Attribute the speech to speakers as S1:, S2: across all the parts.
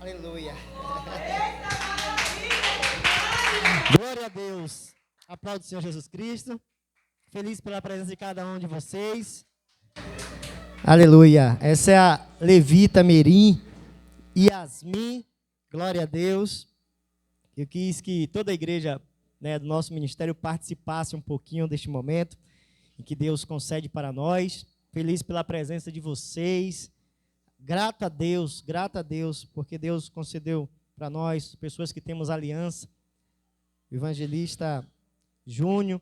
S1: Aleluia. Glória a Deus. Aplaudo o Senhor Jesus Cristo. Feliz pela presença de cada um de vocês. Aleluia. Essa é a Levita Merim Yasmin. Glória a Deus. Eu quis que toda a igreja, do nosso ministério participasse um pouquinho deste momento em que Deus concede para nós. Feliz pela presença de vocês. Grato a Deus, porque Deus concedeu para nós, pessoas que temos aliança, o evangelista Júnior,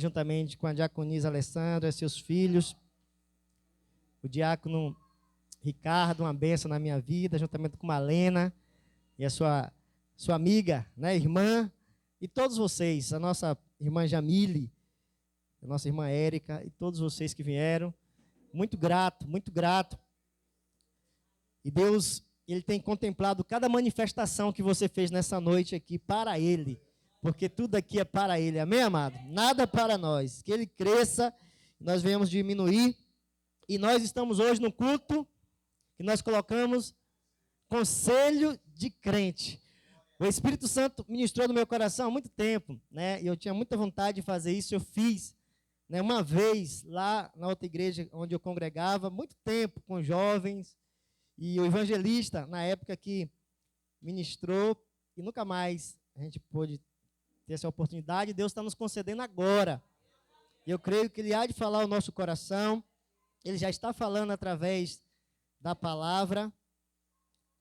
S1: juntamente com a diaconisa Alessandra, seus filhos, o diácono Ricardo, uma bênção na minha vida, juntamente com Malena e a sua amiga, irmã, e todos vocês, a nossa irmã Jamile, a nossa irmã Érica, e todos vocês que vieram, muito grato. E Deus, Ele tem contemplado cada manifestação que você fez nessa noite aqui para Ele, porque tudo aqui é para Ele, amém, amado? Nada para nós, que Ele cresça, nós venhamos diminuir, e nós estamos hoje no culto, que nós colocamos Conselho de Crente. O Espírito Santo ministrou no meu coração há muito tempo, e eu tinha muita vontade de fazer isso, eu fiz, uma vez lá na outra igreja onde eu congregava, muito tempo com jovens, e o evangelista, na época que ministrou, e nunca mais a gente pôde ter essa oportunidade, Deus está nos concedendo agora. Eu creio que Ele há de falar ao nosso coração, Ele já está falando através da palavra,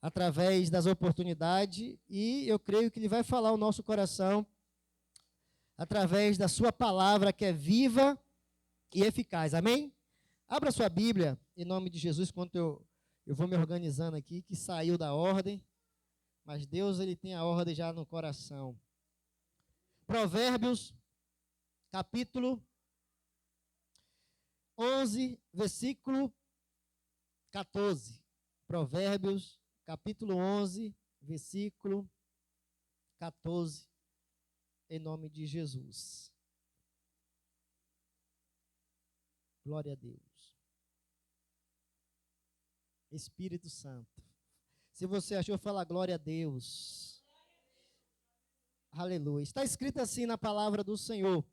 S1: através das oportunidades, e eu creio que Ele vai falar ao nosso coração através da sua palavra, que é viva e eficaz. Amém? Abra sua Bíblia, em nome de Jesus, enquanto eu vou me organizando aqui, que saiu da ordem, mas Deus, Ele tem a ordem já no coração. Provérbios, capítulo 11, versículo 14. Provérbios, capítulo 11, versículo 14, em nome de Jesus. Glória a Deus. Espírito Santo. Se você achou, fala glória a Deus. Aleluia. Está escrito assim na palavra do Senhor: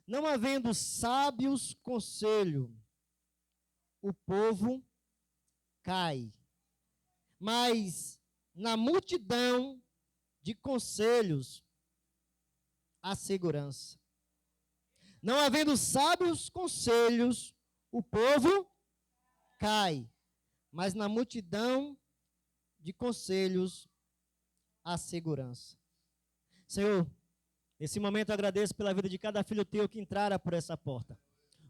S1: não havendo sábios conselho, o povo cai, mas na multidão de conselhos há segurança. Não havendo sábios conselhos, o povo cai, mas na multidão de conselhos há segurança. Senhor, nesse momento eu agradeço pela vida de cada filho teu que entrara por essa porta.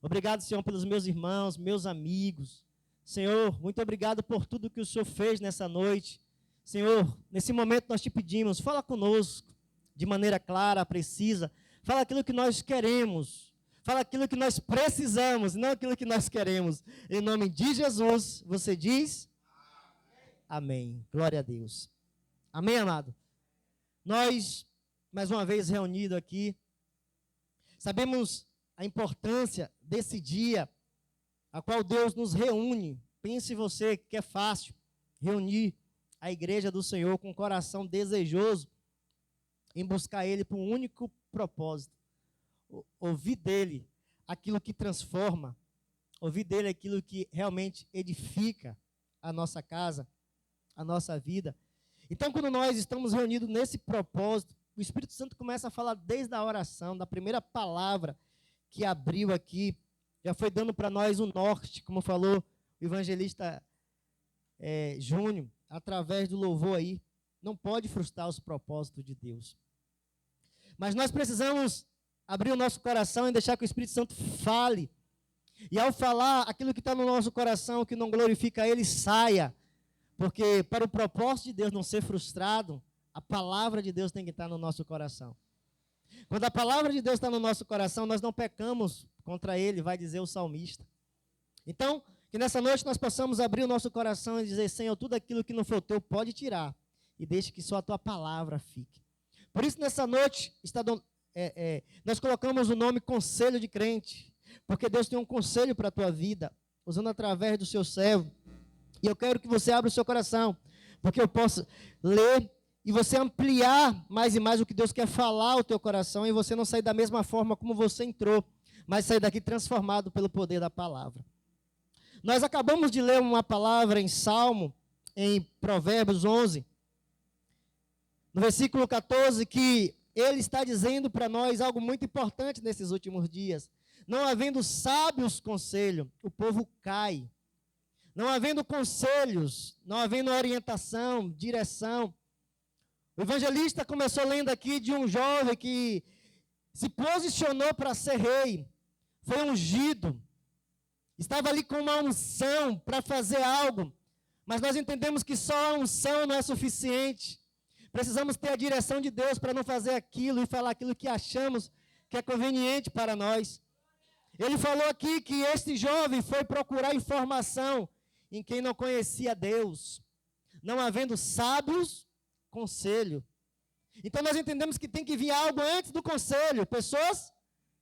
S1: Obrigado, Senhor, pelos meus irmãos, meus amigos. Senhor, muito obrigado por tudo que o Senhor fez nessa noite. Senhor, nesse momento nós te pedimos, fala conosco de maneira clara, precisa. Fala aquilo que nós queremos. Fala aquilo que nós precisamos, não aquilo que nós queremos. Em nome de Jesus, você diz? Amém. Glória a Deus. Amém, amado? Nós, mais uma vez reunidos aqui, sabemos a importância desse dia, a qual Deus nos reúne. Pense você que é fácil reunir a igreja do Senhor com um coração desejoso em buscar Ele por um único propósito. Ouvir dele aquilo que transforma, ouvir dele aquilo que realmente edifica a nossa casa, a nossa vida. Então, quando nós estamos reunidos nesse propósito, o Espírito Santo começa a falar desde a oração, da primeira palavra que abriu aqui, já foi dando para nós o norte, como falou o evangelista Júnior, através do louvor aí. Não pode frustrar os propósitos de Deus. Mas nós precisamos abrir o nosso coração e deixar que o Espírito Santo fale. E ao falar, aquilo que está no nosso coração, que não glorifica Ele, saia. Porque para o propósito de Deus não ser frustrado, a palavra de Deus tem que estar no nosso coração. Quando a palavra de Deus está no nosso coração, nós não pecamos contra Ele, vai dizer o salmista. Então, que nessa noite nós possamos abrir o nosso coração e dizer: Senhor, tudo aquilo que não for teu, pode tirar. E deixe que só a tua palavra fique. Por isso, nessa noite, nós colocamos o nome Conselho de Crente, porque Deus tem um conselho para a tua vida, usando através do seu servo. E eu quero que você abra o seu coração, porque eu posso ler e você ampliar mais e mais o que Deus quer falar ao teu coração e você não sair da mesma forma como você entrou, mas sair daqui transformado pelo poder da palavra. Nós acabamos de ler uma palavra em Salmo, em Provérbios 11, no versículo 14, que ele está dizendo para nós algo muito importante nesses últimos dias. Não havendo sábios conselho, o povo cai. Não havendo conselhos, não havendo orientação, direção. O evangelista começou lendo aqui de um jovem que se posicionou para ser rei, foi ungido, estava ali com uma unção para fazer algo, mas nós entendemos que só a unção não é suficiente. Precisamos ter a direção de Deus para não fazer aquilo e falar aquilo que achamos que é conveniente para nós. Ele falou aqui que este jovem foi procurar informação em quem não conhecia Deus, não havendo sábios, conselho. Então nós entendemos que tem que vir algo antes do conselho, pessoas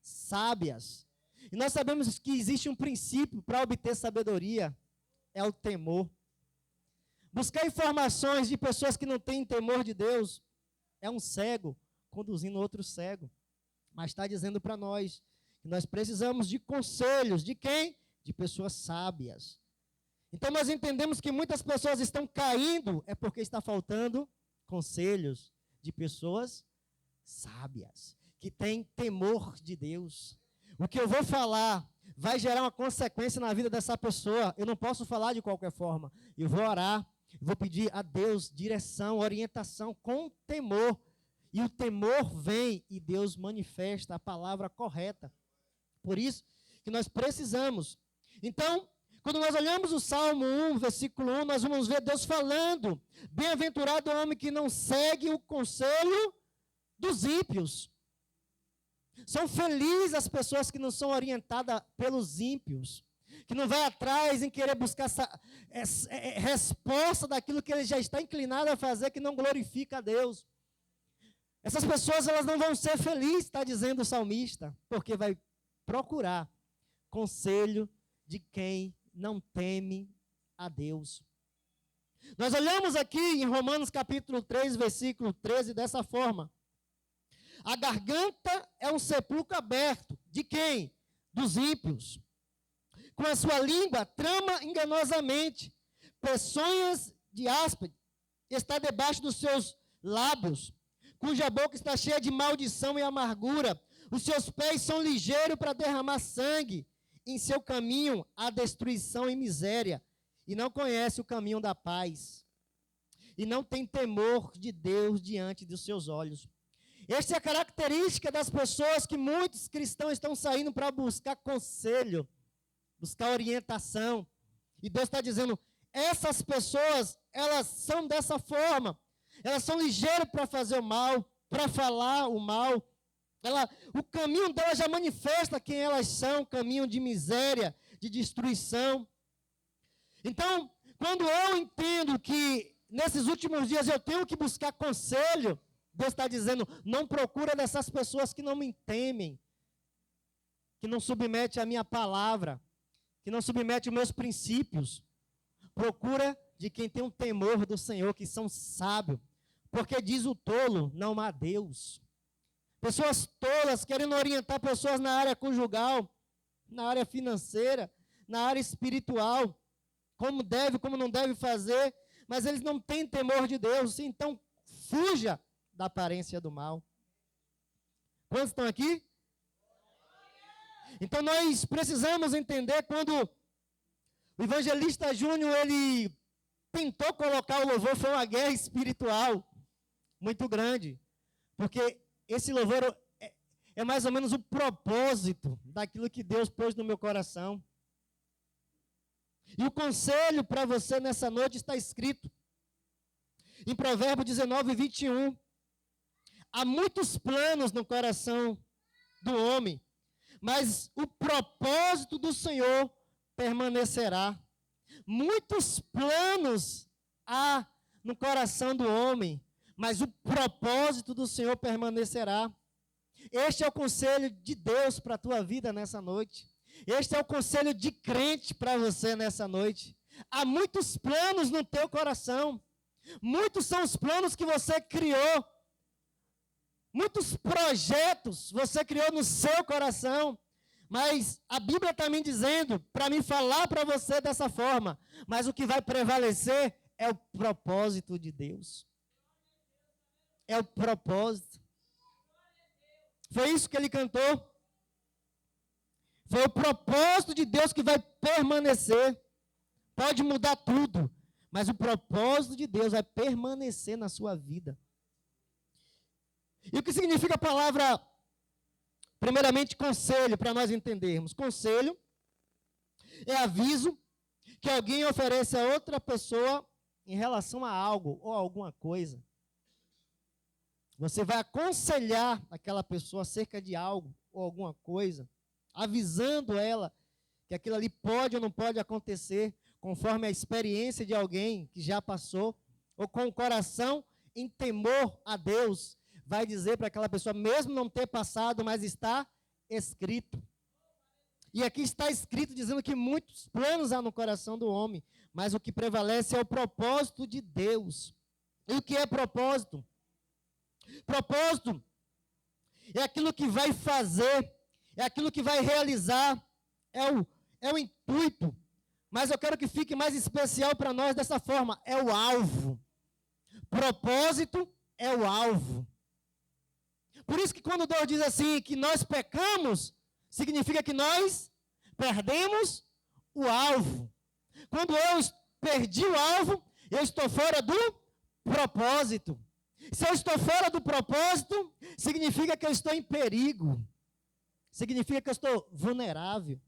S1: sábias. E nós sabemos que existe um princípio para obter sabedoria, é o temor. Buscar informações de pessoas que não têm temor de Deus é um cego conduzindo outro cego. Mas está dizendo para nós que nós precisamos de conselhos, de quem? De pessoas sábias. Então nós entendemos que muitas pessoas estão caindo, é porque está faltando conselhos de pessoas sábias, que têm temor de Deus. O que eu vou falar vai gerar uma consequência na vida dessa pessoa. Eu não posso falar de qualquer forma. Eu vou orar, vou pedir a Deus direção, orientação com temor. E o temor vem e Deus manifesta a palavra correta. Por isso que nós precisamos. Então, quando nós olhamos o Salmo 1, versículo 1, nós vamos ver Deus falando: bem-aventurado o homem que não segue o conselho dos ímpios. São felizes as pessoas que não são orientadas pelos ímpios, que não vai atrás em querer buscar essa resposta daquilo que ele já está inclinado a fazer, que não glorifica a Deus. Essas pessoas, elas não vão ser felizes, está dizendo o salmista, porque vai procurar conselho de quem não teme a Deus. Nós olhamos aqui em Romanos capítulo 3, versículo 13, dessa forma: a garganta é um sepulcro aberto. De quem? Dos ímpios. Com a sua língua trama enganosamente. Peçonhas de áspide está debaixo dos seus lábios, cuja boca está cheia de maldição e amargura. Os seus pés são ligeiros para derramar sangue. Em seu caminho há destruição e miséria. E não conhece o caminho da paz. E não tem temor de Deus diante dos seus olhos. Esta é a característica das pessoas que muitos cristãos estão saindo para buscar conselho, buscar orientação. E Deus está dizendo, essas pessoas, elas são dessa forma. Elas são ligeiras para fazer o mal, para falar o mal. O caminho delas já manifesta quem elas são, caminho de miséria, de destruição. Então, quando eu entendo que nesses últimos dias eu tenho que buscar conselho, Deus está dizendo, não procura dessas pessoas que não me temem, que não submete a minha palavra, que não submete os meus princípios. Procura de quem tem um temor do Senhor, que são sábios, porque diz o tolo, não há Deus. Pessoas tolas querendo orientar pessoas na área conjugal, na área financeira, na área espiritual, como deve, como não deve fazer, mas eles não têm temor de Deus, então fuja da aparência do mal. Quantos estão aqui? Então nós precisamos entender quando o evangelista Júnior, ele tentou colocar o louvor, foi uma guerra espiritual muito grande, porque esse louvor é mais ou menos o propósito daquilo que Deus pôs no meu coração. E o conselho para você nessa noite está escrito em Provérbios 19, 21. Há muitos planos no coração do homem, mas o propósito do Senhor permanecerá. Muitos planos há no coração do homem, mas o propósito do Senhor permanecerá. Este é o conselho de Deus para a tua vida nessa noite. Este é o conselho de crente para você nessa noite. Há muitos planos no teu coração, Muitos são os planos que você criou. Muitos projetos você criou no seu coração. Mas a Bíblia está me dizendo, para me falar para você dessa forma, mas o que vai prevalecer é o propósito de Deus. É o propósito. Foi isso que ele cantou. Foi o propósito de Deus que vai permanecer. Pode mudar tudo, mas o propósito de Deus vai permanecer na sua vida. E o que significa a palavra, primeiramente, conselho, para nós entendermos? Conselho é aviso que alguém oferece a outra pessoa em relação a algo ou a alguma coisa. Você vai aconselhar aquela pessoa acerca de algo ou alguma coisa, avisando ela que aquilo ali pode ou não pode acontecer, conforme a experiência de alguém que já passou, ou com o coração em temor a Deus, vai dizer para aquela pessoa, mesmo não ter passado, mas está escrito. E aqui está escrito dizendo que muitos planos há no coração do homem, mas o que prevalece é o propósito de Deus. E o que é propósito? Propósito é aquilo que vai fazer, é aquilo que vai realizar, é o intuito. Mas eu quero que fique mais especial para nós dessa forma, é o alvo. Propósito é o alvo. Por isso que quando Deus diz assim, que nós pecamos, significa que nós perdemos o alvo. Quando eu perdi o alvo, eu estou fora do propósito. Se eu estou fora do propósito, significa que eu estou em perigo. Significa que eu estou vulnerável.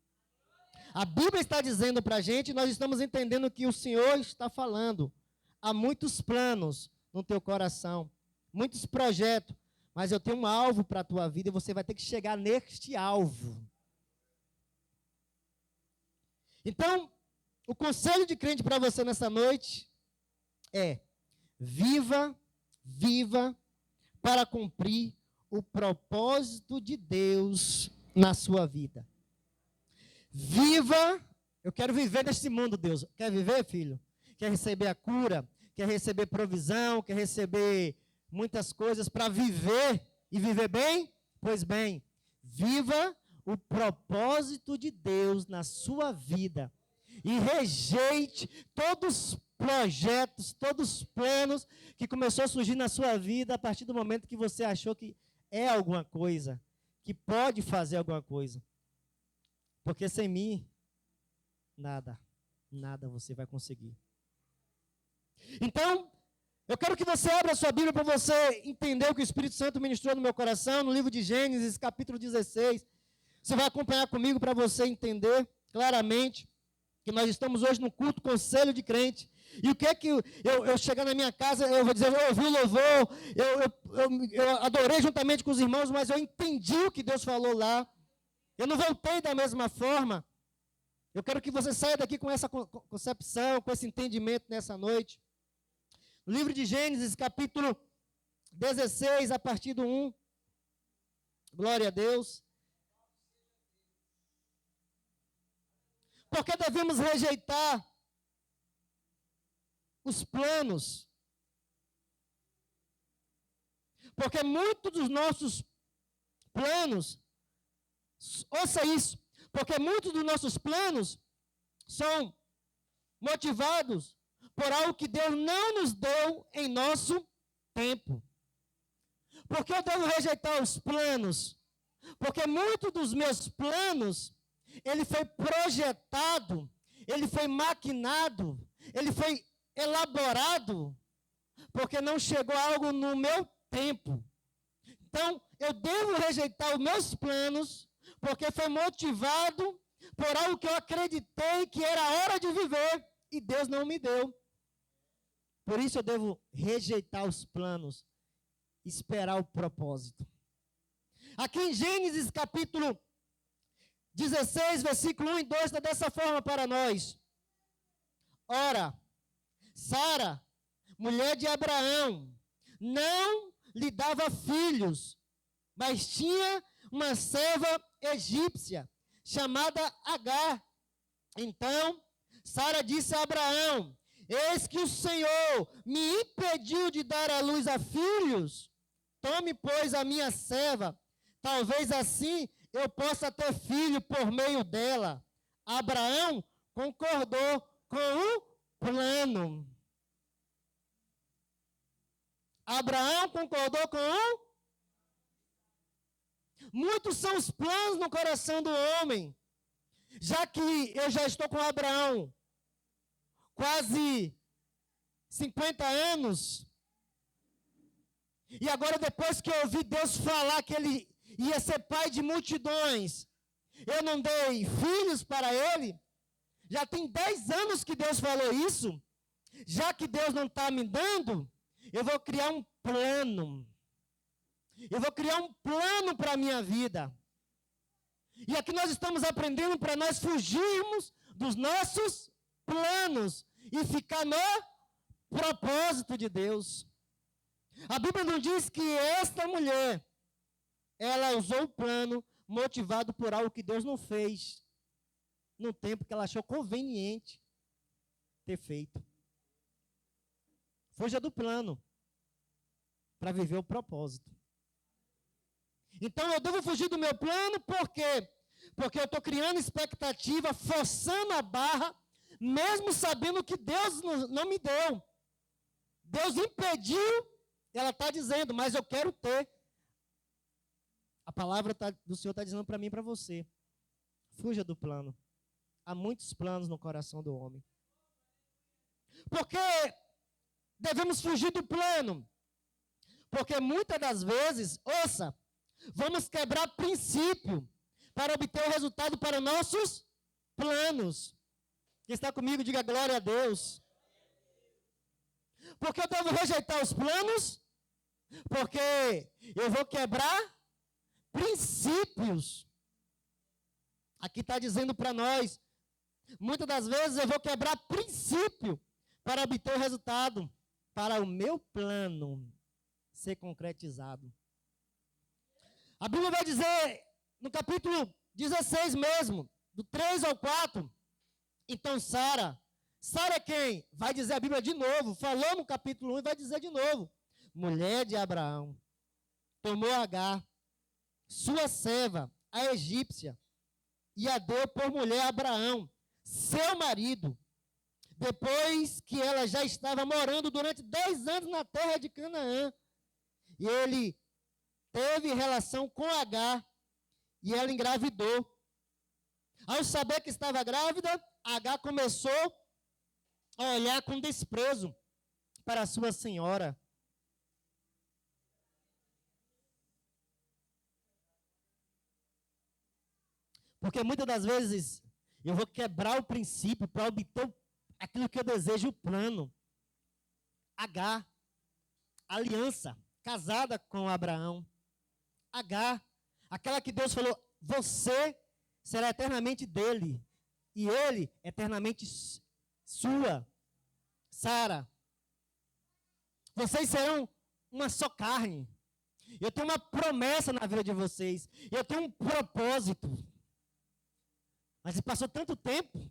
S1: A Bíblia está dizendo para a gente, nós estamos entendendo que o Senhor está falando. Há muitos planos no teu coração, muitos projetos, mas eu tenho um alvo para a tua vida e você vai ter que chegar neste alvo. Então, o conselho de crente para você nessa noite é: viva para cumprir o propósito de Deus na sua vida. Viva, eu quero viver neste mundo, Deus. Quer viver, filho? Quer receber a cura? Quer receber provisão? Quer receber muitas coisas para viver e viver bem? Pois bem, viva o propósito de Deus na sua vida e rejeite todos os projetos, todos os planos que começou a surgir na sua vida a partir do momento que você achou que é alguma coisa, que pode fazer alguma coisa. Porque sem mim, nada você vai conseguir. Então, eu quero que você abra a sua Bíblia para você entender o que o Espírito Santo ministrou no meu coração, no livro de Gênesis, capítulo 16. Você vai acompanhar comigo para você entender claramente que nós estamos hoje no culto Conselho de Crente. E o que é que eu chegar na minha casa, eu vou dizer, eu ouvi o louvor, eu adorei juntamente com os irmãos, mas eu entendi o que Deus falou lá. Eu não voltei da mesma forma. Eu quero que você saia daqui com essa concepção, com esse entendimento nessa noite. No livro de Gênesis, capítulo 16, a partir do 1. Glória a Deus. Porque devemos rejeitar os planos. Porque muitos dos nossos planos, ouça isso, porque muitos dos nossos planos são motivados por algo que Deus não nos deu em nosso tempo. Por que eu devo rejeitar os planos? Porque muitos dos meus planos, ele foi projetado, ele foi maquinado, ele foi elaborado, porque não chegou algo no meu tempo. Então, eu devo rejeitar os meus planos, porque foi motivado por algo que eu acreditei que era a hora de viver, e Deus não me deu. Por isso eu devo rejeitar os planos, esperar o propósito. Aqui em Gênesis capítulo 16, versículo 1 e 2, está dessa forma para nós. Ora, Sara, mulher de Abraão, não lhe dava filhos, mas tinha uma serva egípcia, chamada Agar. Então, Sara disse a Abraão: Eis que o Senhor me impediu de dar à luz a filhos. Tome, pois, a minha serva. Talvez assim eu possa ter filho por meio dela. Abraão concordou com o plano. Abraão concordou com o... Muitos são os planos no coração do homem. Já que eu já estou com Abraão quase 50 anos, e agora depois que eu ouvi Deus falar que ele ia ser pai de multidões, eu não dei filhos para ele. Já tem 10 anos que Deus falou isso. Já que Deus não está me dando, eu vou criar um plano. Eu vou criar um plano para a minha vida. E aqui nós estamos aprendendo para nós fugirmos dos nossos planos e ficar no propósito de Deus. A Bíblia não diz que esta mulher, ela usou o plano motivado por algo que Deus não fez no tempo que ela achou conveniente ter feito. Fuja do plano para viver o propósito. Então eu devo fugir do meu plano, por quê? Porque eu estou criando expectativa, forçando a barra, mesmo sabendo que Deus não me deu. Deus impediu, ela está dizendo, mas eu quero ter. A palavra do Senhor está dizendo para mim e para você. Fuja do plano. Há muitos planos no coração do homem. Porque devemos fugir do plano? Porque muitas das vezes, ouça, vamos quebrar princípio para obter o resultado para nossos planos. Quem está comigo, diga glória a Deus. Porque eu devo rejeitar os planos? Porque eu vou quebrar princípios. Aqui está dizendo para nós, muitas das vezes eu vou quebrar princípio para obter o resultado, para o meu plano ser concretizado. A Bíblia vai dizer, no capítulo 16 mesmo, do 3 ao 4, então Sara é quem? Vai dizer a Bíblia de novo, falou no capítulo 1 e vai dizer de novo. Mulher de Abraão, tomou Agar, sua serva, a egípcia, e a deu por mulher a Abraão, seu marido, depois que ela já estava morando durante 10 anos na terra de Canaã. E ele teve relação com Agar, e ela engravidou. Ao saber que estava grávida, Agar começou a olhar com desprezo para a sua senhora. Porque muitas das vezes eu vou quebrar o princípio para obter aquilo que eu desejo, o plano. Agar, aliança, casada com Abraão. Agar, aquela que Deus falou, você será eternamente dele, e ele eternamente sua. Sara, vocês serão uma só carne. Eu tenho uma promessa na vida de vocês. Eu tenho um propósito. Mas passou tanto tempo.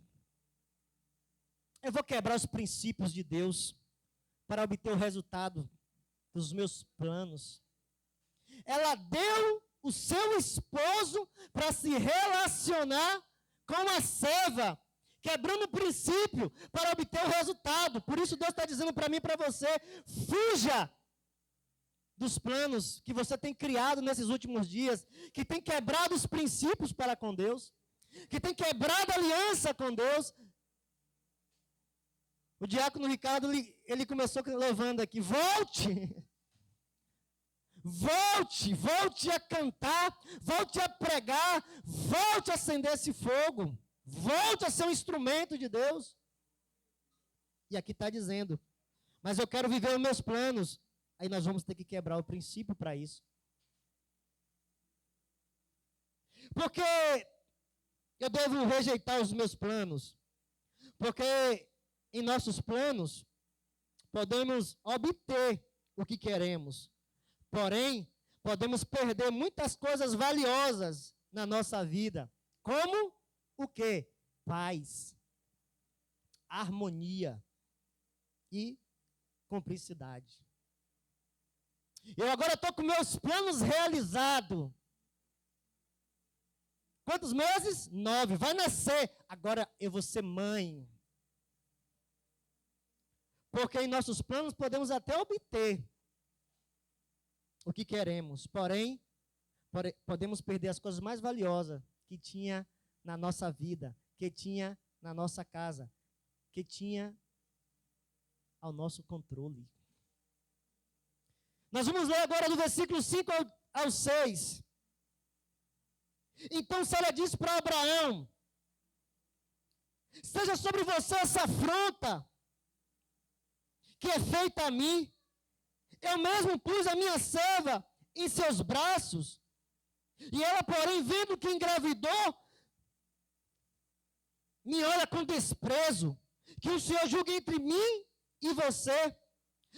S1: Eu vou quebrar os princípios de Deus para obter o resultado dos meus planos. Ela deu o seu esposo para se relacionar com a serva, quebrando o princípio para obter o resultado. Por isso Deus está dizendo para mim e para você, fuja dos planos que você tem criado nesses últimos dias, que tem quebrado os princípios para com Deus, que tem quebrado a aliança com Deus. O diácono Ricardo, ele começou louvando aqui, volte a cantar, volte a pregar, volte a acender esse fogo, volte a ser um instrumento de Deus. E aqui está dizendo, mas eu quero viver os meus planos. Aí nós vamos ter que quebrar o princípio para isso. Porque eu devo rejeitar os meus planos? Porque em nossos planos podemos obter o que queremos. Porém, podemos perder muitas coisas valiosas na nossa vida. Como o quê? Paz, harmonia, e cumplicidade. Eu agora estou com meus planos realizados. Quantos meses? 9. Vai nascer. Agora eu vou ser mãe. Porque em nossos planos podemos até obter o que queremos. Porém, podemos perder as coisas mais valiosas que tinha na nossa vida, que tinha na nossa casa, que tinha ao nosso controle. Nós vamos ler agora do versículo 5 ao 6. Então Sara disse para Abraão: seja sobre você essa afronta que é feita a mim. Eu mesmo pus a minha serva em seus braços, e ela, porém, vendo que engravidou, me olha com desprezo. Que o Senhor julgue entre mim e você.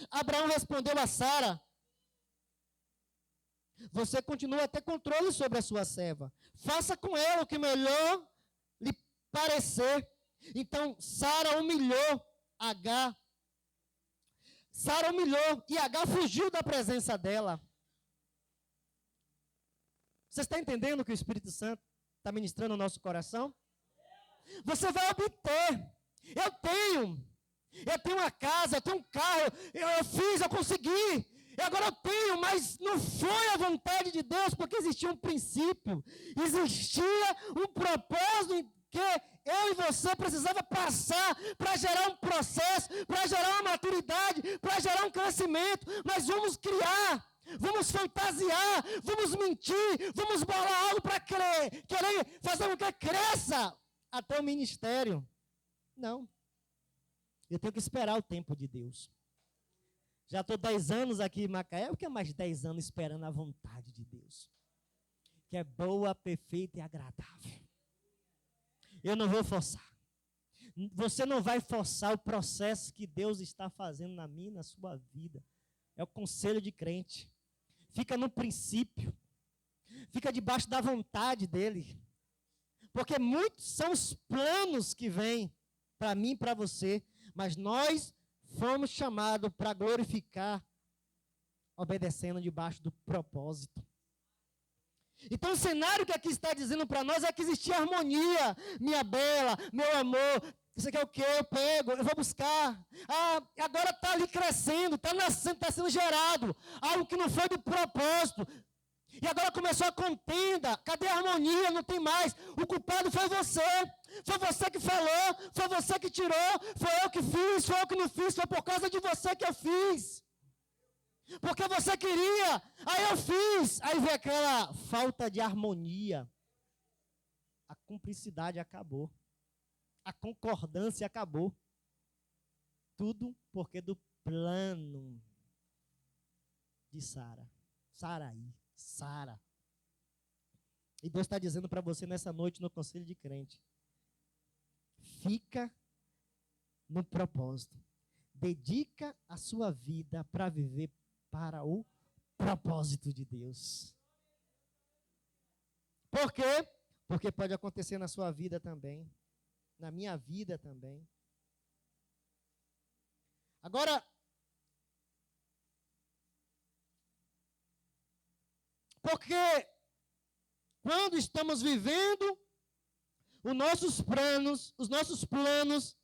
S1: Abraão respondeu a Sara: você continua a ter controle sobre a sua serva. Faça com ela o que melhor lhe parecer. Então Sara humilhou Agar. Sara humilhou e Agar fugiu da presença dela. Você está entendendo o que o Espírito Santo está ministrando no nosso coração? Você vai obter. Eu tenho uma casa, eu tenho um carro, eu consegui. E agora eu tenho, mas não foi a vontade de Deus, porque existia um princípio, existia um propósito que eu e você precisava passar para gerar um processo, para gerar uma maturidade, para gerar um crescimento. Mas vamos criar, vamos fantasiar, vamos mentir, vamos bolar algo para querer fazer com que cresça até o ministério. Não. Eu tenho que esperar o tempo de Deus. Já estou 10 anos aqui em Macaé, o que é mais 10 anos esperando a vontade de Deus? Que é boa, perfeita e agradável. Eu não vou forçar. Você não vai forçar o processo que Deus está fazendo na minha e na sua vida. É o conselho de crente. Fica no princípio. Fica debaixo da vontade dele. Porque muitos são os planos que vêm para mim e para você. Mas nós fomos chamados para glorificar, obedecendo debaixo do propósito. Então o cenário que aqui está dizendo para nós é que existia harmonia. Minha bela, meu amor, você quer o quê? Eu pego, eu vou buscar. Agora está ali crescendo, está nascendo, está sendo gerado. Algo que não foi do propósito. E agora começou a contenda. Cadê a harmonia? Não tem mais. O culpado foi você. Foi você que falou. Foi você que tirou. Foi eu que fiz. Foi eu que não fiz. Foi por causa de você que eu fiz. Porque você queria. Aí eu fiz. Aí veio aquela falta de harmonia. A cumplicidade acabou. A concordância acabou. Tudo porque do plano de Sara. Sara. E Deus está dizendo para você nessa noite no Conselho de Crente: fica no propósito. Dedica a sua vida para viver para o propósito de Deus. Por quê? Porque pode acontecer na sua vida também. Na minha vida também. Agora, porque quando estamos vivendo os nossos planos,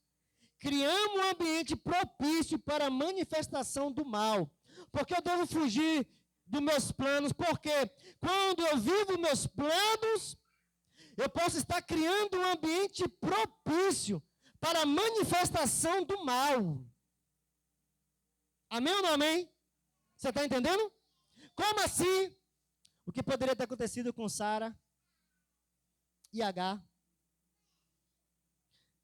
S1: criamos um ambiente propício para a manifestação do mal. Porque eu devo fugir dos meus planos, porque quando eu vivo meus planos, eu posso estar criando um ambiente propício para a manifestação do mal. Amém ou não amém? Você está entendendo? Como assim? O que poderia ter acontecido com Sara e Agar?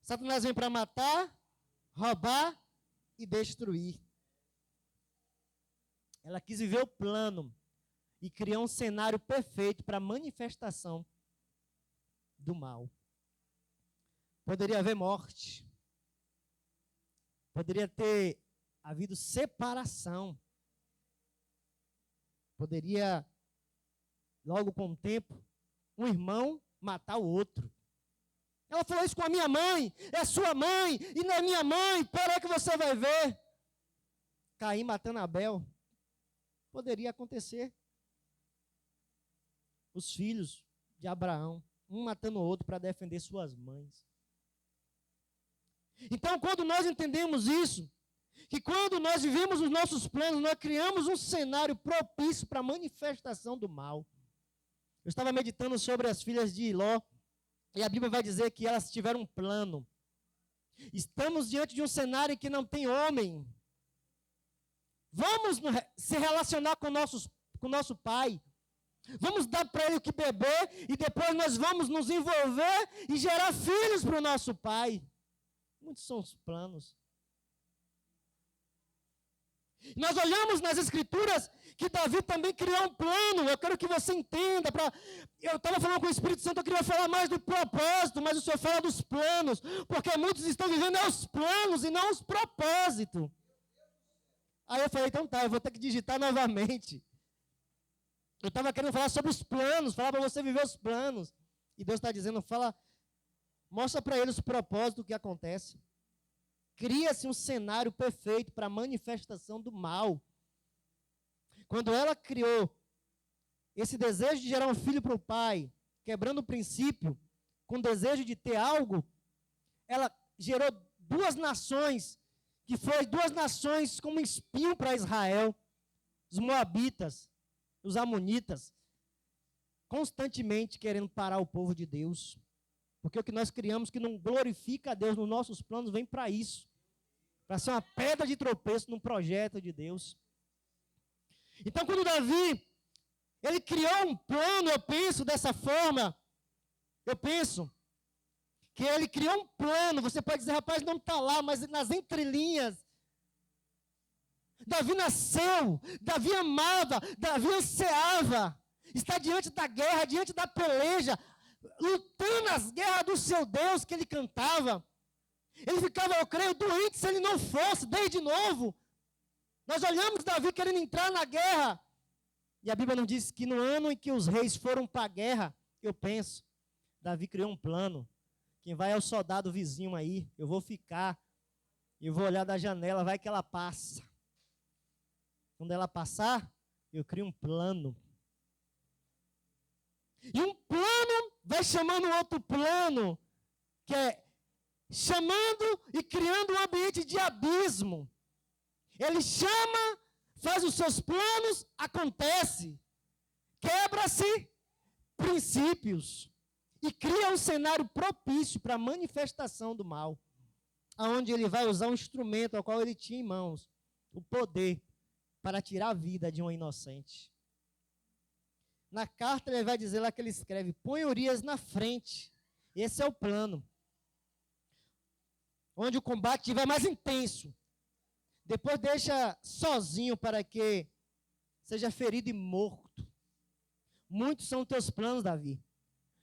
S1: Satanás vem para matar, roubar e destruir. Ela quis viver o plano e criou um cenário perfeito para a manifestação do mal. Poderia haver morte. Poderia ter havido separação. Poderia, logo com o tempo, um irmão matar o outro. Ela falou isso com a minha mãe, é sua mãe, e não é minha mãe, peraí que você vai ver. Caim matando Abel. Poderia acontecer. Os filhos de Abraão, um matando o outro para defender suas mães. Então, quando nós entendemos isso, que quando nós vivemos os nossos planos, nós criamos um cenário propício para a manifestação do mal. Eu estava meditando sobre as filhas de Ló, e a Bíblia vai dizer que elas tiveram um plano. Estamos diante de um cenário em que não tem homem. Vamos se relacionar com o nosso pai. Vamos dar para ele o que beber, e depois nós vamos nos envolver e gerar filhos para o nosso pai. Muitos são os planos. Nós olhamos nas Escrituras que Davi também criou um plano. Eu quero que você entenda. Eu estava falando com o Espírito Santo, eu queria falar mais do propósito, mas o Senhor fala dos planos, porque muitos estão vivendo os planos e não os propósitos. Aí eu falei, então tá, eu vou ter que digitar novamente. Eu estava querendo falar sobre os planos, falar para você viver os planos. E Deus está dizendo, mostra para eles o propósito do que acontece. Cria-se um cenário perfeito para a manifestação do mal. Quando ela criou esse desejo de gerar um filho para o pai, quebrando o princípio, com o desejo de ter algo, ela gerou duas nações, que foi duas nações como espinho para Israel, os moabitas, os amonitas, constantemente querendo parar o povo de Deus. Porque o que nós criamos que não glorifica a Deus nos nossos planos vem para isso. Para ser uma pedra de tropeço num projeto de Deus. Então, quando Davi, ele criou um plano, eu penso dessa forma, eu penso que ele criou um plano. Você pode dizer, rapaz, não está lá, mas nas entrelinhas. Davi nasceu, Davi amava, Davi ansiava. Está diante da guerra, diante da peleja, lutando as guerras do seu Deus que ele cantava. Ele ficava, eu creio, doente se ele não fosse, desde novo. Nós olhamos Davi querendo entrar na guerra. E a Bíblia nos diz que no ano em que os reis foram para a guerra, eu penso, Davi criou um plano. Quem vai é o soldado vizinho aí, eu vou ficar, eu vou olhar da janela, vai que ela passa. Quando ela passar, eu crio um plano. E um plano vai chamando outro plano, que é chamando e criando um ambiente de abismo. Ele chama, faz os seus planos, acontece. Quebra-se princípios. E cria um cenário propício para a manifestação do mal. Onde ele vai usar um instrumento ao qual ele tinha em mãos. O poder para tirar a vida de um inocente. Na carta ele vai dizer lá que ele escreve, põe Urias na frente. Esse é o plano. Onde o combate estiver mais intenso. Depois deixa sozinho para que seja ferido e morto. Muitos são os teus planos, Davi.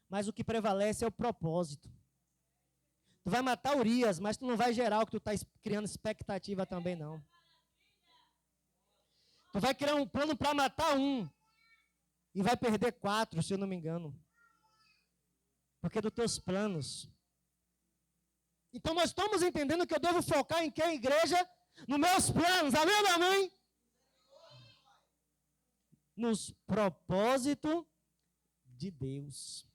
S1: Mas o que prevalece é o propósito. Tu vai matar Urias, mas tu não vai gerar o que tu está criando expectativa também, não. Tu vai criar um plano para matar um. E vai perder 4, se eu não me engano. Porque dos teus planos. Então nós estamos entendendo que eu devo focar em que a igreja? Nos meus planos. Amém ou amém? Nos propósitos de Deus.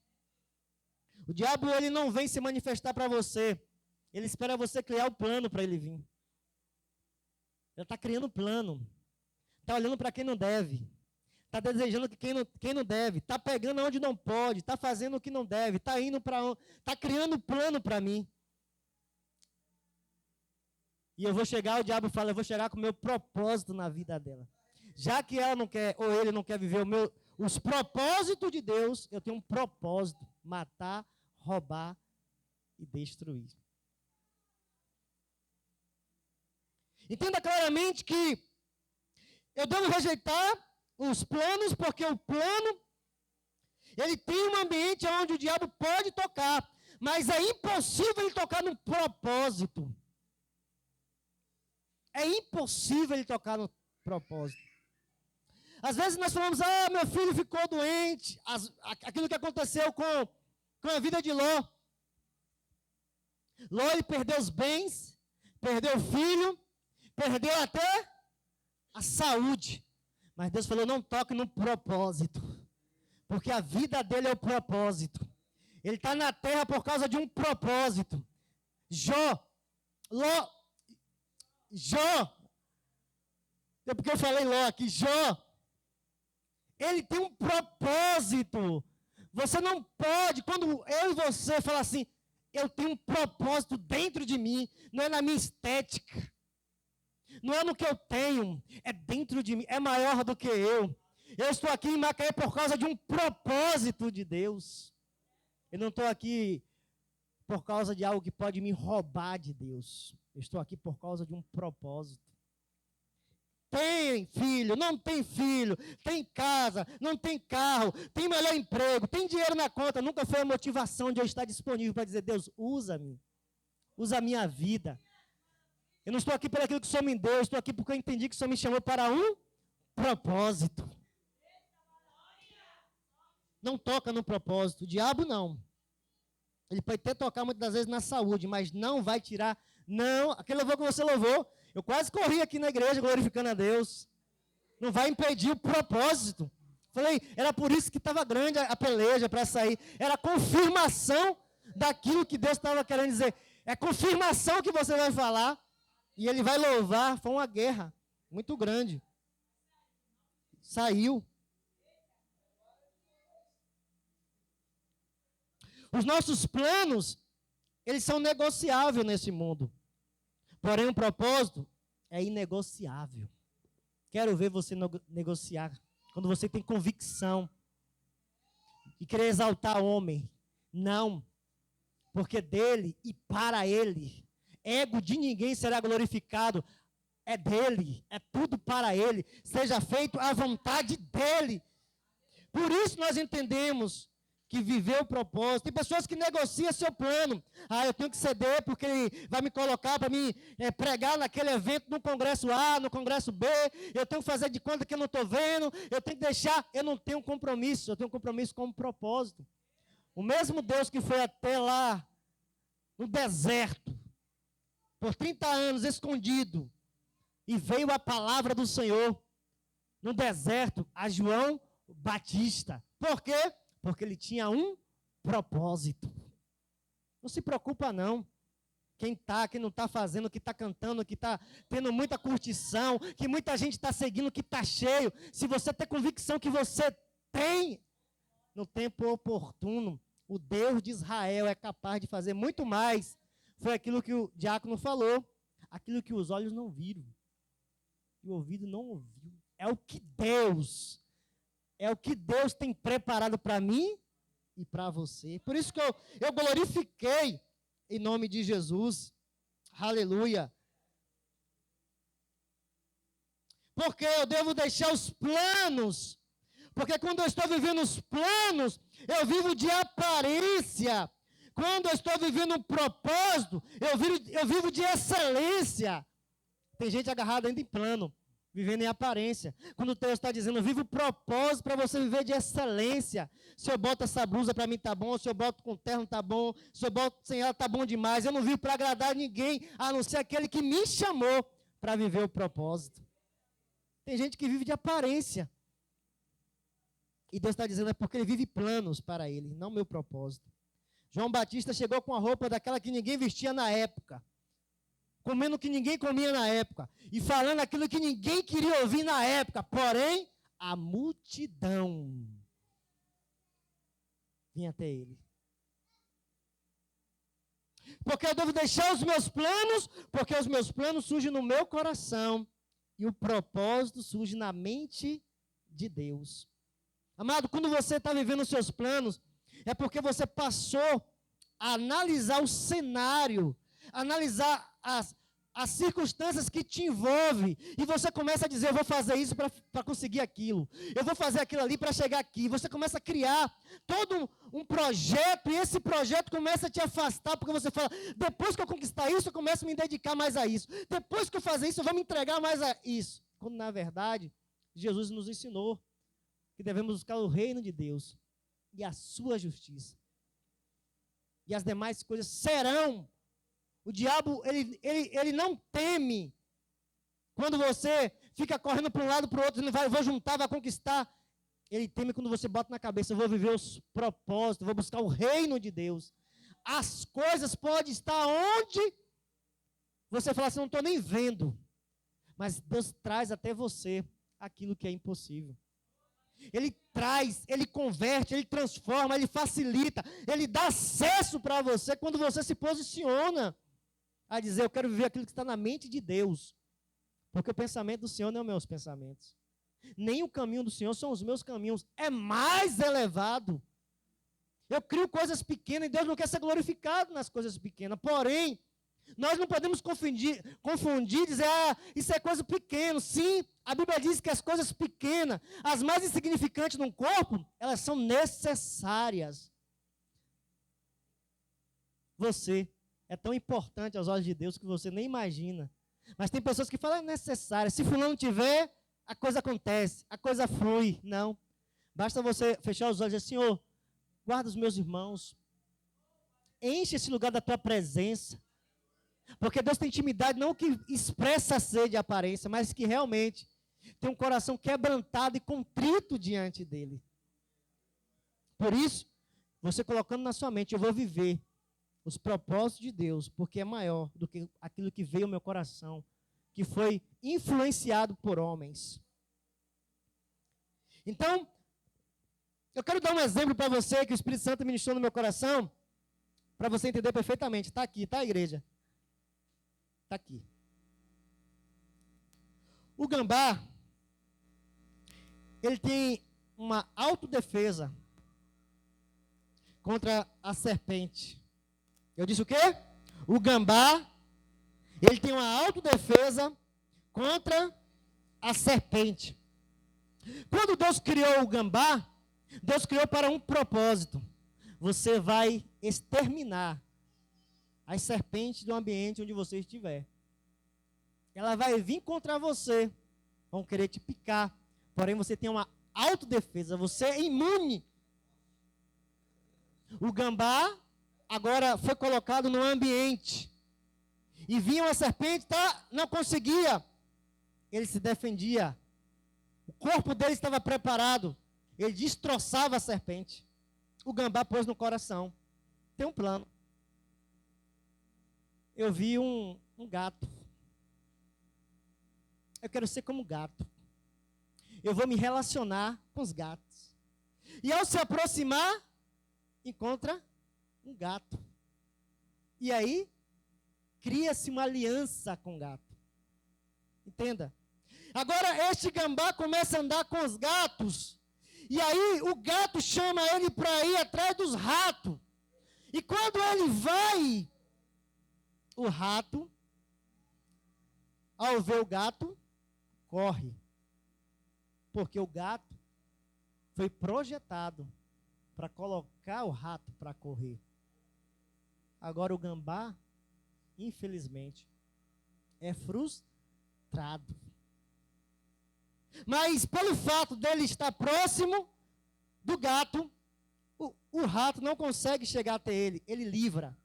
S1: O diabo, ele não vem se manifestar para você. Ele espera você criar o plano para ele vir. Ele está criando um plano. Está olhando para quem não deve. Está desejando que quem não deve. Está pegando onde não pode. Está fazendo o que não deve. Está indo para onde. Está criando um plano para mim. E eu vou chegar, o diabo fala, eu vou chegar com o meu propósito na vida dela. Já que ela não quer, ou ele não quer viver os propósitos de Deus, eu tenho um propósito. Matar, roubar e destruir. Entenda claramente que eu devo rejeitar os planos, porque o plano, ele tem um ambiente onde o diabo pode tocar, mas é impossível ele tocar no propósito. É impossível ele tocar no propósito. Às vezes nós falamos, meu filho ficou doente, aquilo que aconteceu com a vida de Ló. Ló, ele perdeu os bens, perdeu o filho, perdeu até a saúde. Mas Deus falou, não toque no propósito. Porque a vida dele é o propósito. Ele está na terra por causa de um propósito. Jó, é porque eu falei Ló aqui, Jó, ele tem um propósito. Você não pode, quando eu e você falar assim, eu tenho um propósito dentro de mim, não é na minha estética, não é no que eu tenho, é dentro de mim, é maior do que eu. Eu estou aqui em Macaé por causa de um propósito de Deus. Eu não estou aqui por causa de algo que pode me roubar de Deus. Eu estou aqui por causa de um propósito. Tem filho, não tem filho, tem casa, não tem carro, tem melhor emprego, tem dinheiro na conta. Nunca foi a motivação de eu estar disponível para dizer, Deus, usa-me, usa a minha vida. Eu não estou aqui por aquilo que o Senhor me deu, eu estou aqui porque eu entendi que o Senhor me chamou para um propósito. Não toca no propósito, o diabo não. Ele pode até tocar muitas das vezes na saúde, mas não vai tirar, não, aquele louvor que você louvou, eu quase corri aqui na igreja glorificando a Deus. Não vai impedir o propósito. Falei, era por isso que estava grande a peleja para sair. Era a confirmação daquilo que Deus estava querendo dizer. É confirmação que você vai falar. E ele vai louvar. Foi uma guerra muito grande. Saiu. Os nossos planos, eles são negociáveis nesse mundo. Porém, o propósito é inegociável. Quero ver você negociar. Quando você tem convicção e querer exaltar o homem. Não. Porque dele e para ele. Ego de ninguém será glorificado. É dele. É tudo para ele. Seja feito à vontade dele. Por isso nós entendemos que viver o propósito. Tem pessoas que negociam seu plano. Eu tenho que ceder porque ele vai me colocar para me pregar naquele evento, no congresso A, no congresso B. Eu tenho que fazer de conta que eu não estou vendo. Eu tenho que deixar. Eu não tenho compromisso. Eu tenho compromisso com um propósito. O mesmo Deus que foi até lá, no deserto, por 30 anos escondido, e veio a palavra do Senhor, no deserto, a João Batista. Por quê? Porque ele tinha um propósito. Não se preocupa não. Quem não está fazendo, que está cantando, que está tendo muita curtição, que muita gente está seguindo, que está cheio. Se você tem convicção que você tem, no tempo oportuno, o Deus de Israel é capaz de fazer muito mais. Foi aquilo que o diácono falou. Aquilo que os olhos não viram. E o ouvido não ouviu. É o que Deus tem preparado para mim e para você. Por isso que eu glorifiquei em nome de Jesus. Aleluia. Porque eu devo deixar os planos. Porque quando eu estou vivendo os planos, eu vivo de aparência. Quando eu estou vivendo um propósito, eu vivo de excelência. Tem gente agarrada ainda em plano, vivendo em aparência. Quando o Deus está dizendo, vive o propósito para você viver de excelência. Se eu boto essa blusa para mim tá bom, se eu boto com terno tá bom, se eu boto sem ela tá bom demais. Eu não vivo para agradar ninguém, a não ser aquele que me chamou para viver o propósito. Tem gente que vive de aparência. E Deus está dizendo, é porque ele vive planos para ele, não meu propósito. João Batista chegou com a roupa daquela que ninguém vestia na época. Comendo o que ninguém comia na época. E falando aquilo que ninguém queria ouvir na época. Porém, a multidão vinha até ele. Porque eu devo deixar os meus planos, porque os meus planos surgem no meu coração. E o propósito surge na mente de Deus. Amado, quando você está vivendo os seus planos, é porque você passou a analisar o cenário, analisar as circunstâncias que te envolvem, e você começa a dizer, eu vou fazer isso para conseguir aquilo, eu vou fazer aquilo ali para chegar aqui. Você começa a criar todo um projeto, e esse projeto começa a te afastar, porque você fala, depois que eu conquistar isso, eu começo a me dedicar mais a isso, depois que eu fazer isso, eu vou me entregar mais a isso. Quando, na verdade, Jesus nos ensinou que devemos buscar o reino de Deus e a sua justiça. E as demais coisas serão. O diabo, ele não teme quando você fica correndo para um lado para o outro, não vai, vou juntar, vai conquistar. Ele teme quando você bota na cabeça, eu vou viver os propósitos, vou buscar o reino de Deus. As coisas podem estar onde você fala assim, não estou nem vendo. Mas Deus traz até você aquilo que é impossível. Ele traz, ele converte, ele transforma, ele facilita, ele dá acesso para você quando você se posiciona a dizer, eu quero viver aquilo que está na mente de Deus. Porque o pensamento do Senhor não é os meus pensamentos. Nem o caminho do Senhor são os meus caminhos. É mais elevado. Eu crio coisas pequenas e Deus não quer ser glorificado nas coisas pequenas. Porém, nós não podemos confundir e dizer, isso é coisa pequena. Sim, a Bíblia diz que as coisas pequenas, as mais insignificantes no corpo, elas são necessárias. Você é tão importante aos olhos de Deus que você nem imagina. Mas tem pessoas que falam, é necessário. Se fulano tiver, a coisa acontece, a coisa flui. Não. Basta você fechar os olhos e dizer, Senhor, guarda os meus irmãos. Enche esse lugar da tua presença. Porque Deus tem intimidade, não que expressa a sede e a aparência, mas que realmente tem um coração quebrantado e contrito diante dele. Por isso, você colocando na sua mente, eu vou viver os propósitos de Deus, porque é maior do que aquilo que veio ao meu coração, que foi influenciado por homens. Então, eu quero dar um exemplo para você, que o Espírito Santo ministrou no meu coração, para você entender perfeitamente. Está aqui, está a igreja? Está aqui. O gambá, ele tem uma autodefesa contra a serpente. Eu disse o quê? O gambá, ele tem uma autodefesa contra a serpente. Quando Deus criou o gambá, Deus criou para um propósito. Você vai exterminar as serpentes do ambiente onde você estiver. Ela vai vir contra você, vão querer te picar, porém você tem uma autodefesa, você é imune. O gambá agora foi colocado no ambiente, e vinha uma serpente, não conseguia, ele se defendia, o corpo dele estava preparado, ele destroçava a serpente. O gambá pôs no coração, tem um plano. Eu vi um gato. Eu quero ser como gato. Eu vou me relacionar com os gatos. E ao se aproximar, encontra um gato. E aí, cria-se uma aliança com o gato. Entenda? Agora, este gambá começa a andar com os gatos. E aí, o gato chama ele para ir atrás dos ratos. E quando ele vai, o rato, ao ver o gato, corre. Porque o gato foi projetado para colocar o rato para correr. Agora o gambá, infelizmente, é frustrado. Mas pelo fato dele estar próximo do gato, o rato não consegue chegar até ele, ele livra.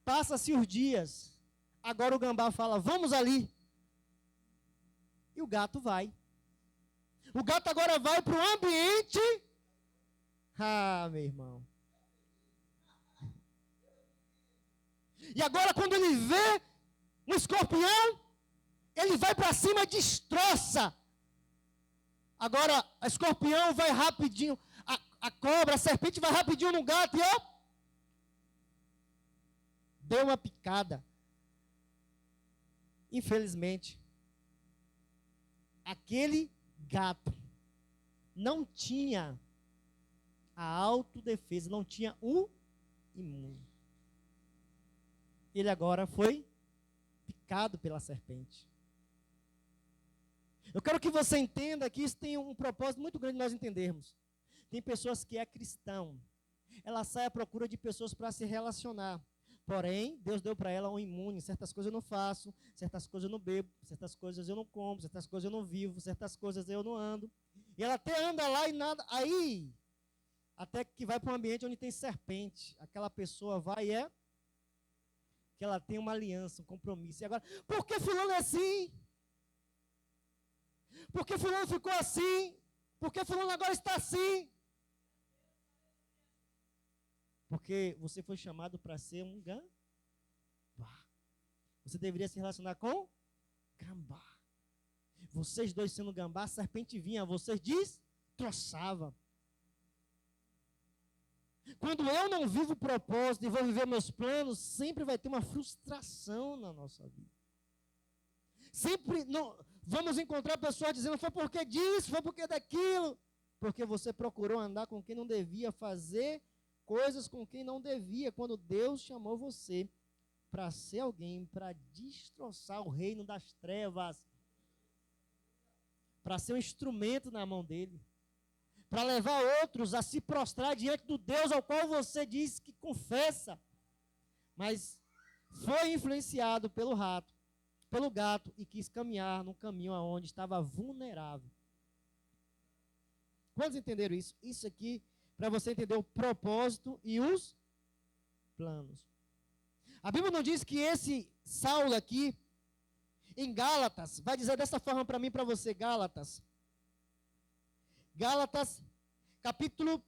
S1: Passa-se os dias, agora o gambá fala, vamos ali. E o gato vai. O gato agora vai para o ambiente. Ah, meu irmão. E agora quando ele vê um escorpião, ele vai para cima e destroça. Agora, o escorpião vai rapidinho, a cobra, a serpente vai rapidinho no gato e ó, deu uma picada. Infelizmente, aquele gato não tinha a autodefesa, não tinha o imune. Ele agora foi picado pela serpente. Eu quero que você entenda que isso tem um propósito muito grande de nós entendermos. Tem pessoas que é cristão, ela sai à procura de pessoas para se relacionar. Porém, Deus deu para ela um imune. Certas coisas eu não faço, certas coisas eu não bebo, certas coisas eu não como, certas coisas eu não vivo, certas coisas eu não ando. E ela até anda lá e nada. Aí, até que vai para um ambiente onde tem serpente. Aquela pessoa vai e que ela tem uma aliança, um compromisso. E agora, por que fulano é assim? Por que fulano ficou assim? Por que fulano agora está assim? Porque você foi chamado para ser um gambá. Você deveria se relacionar com gambá. Vocês dois sendo gambá, a serpente vinha, vocês destroçavam. Quando eu não vivo o propósito e vou viver meus planos, sempre vai ter uma frustração na nossa vida. Sempre não, vamos encontrar pessoas dizendo, foi porque disso, foi porque daquilo. Porque você procurou andar com quem não devia, fazer coisas com quem não devia, quando Deus chamou você para ser alguém, para destroçar o reino das trevas, para ser um instrumento na mão dele, para levar outros a se prostrar diante do Deus ao qual você diz que confessa, mas foi influenciado pelo rato, pelo gato, e quis caminhar num caminho aonde estava vulnerável. Quantos entenderam isso? Isso aqui, para você entender o propósito e os planos. A Bíblia não diz que esse Saulo aqui, em Gálatas, vai dizer dessa forma para mim e para você, Gálatas, capítulo...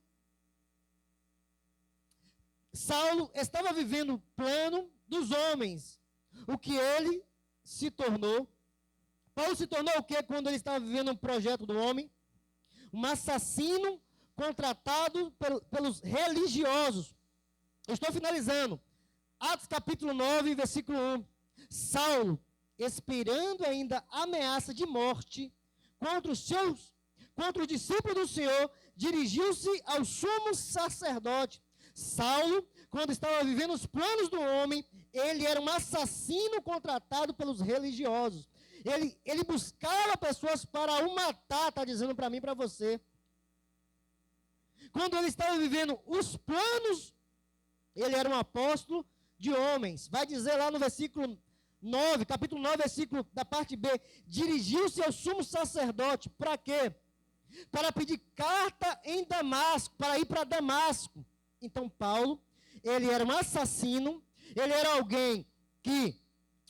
S1: Saulo estava vivendo o plano dos homens, o que ele se tornou. Paulo se tornou o que quando ele estava vivendo um projeto do homem? Um assassino contratado pelos religiosos. Eu estou finalizando. Atos capítulo 9, versículo 1. Saulo, esperando ainda a ameaça de morte contra os discípulos do Senhor, dirigiu-se ao sumo sacerdote. Saulo, quando estava vivendo os planos do homem, ele era um assassino contratado pelos religiosos. Ele buscava pessoas para o matar, está dizendo para mim e para você. Quando ele estava vivendo os planos, ele era um apóstolo de homens. Vai dizer lá no versículo 9, capítulo 9, versículo da parte B, dirigiu-se ao sumo sacerdote, para quê? Para pedir carta em Damasco, para ir para Damasco. Então Paulo, ele era um assassino, ele era alguém que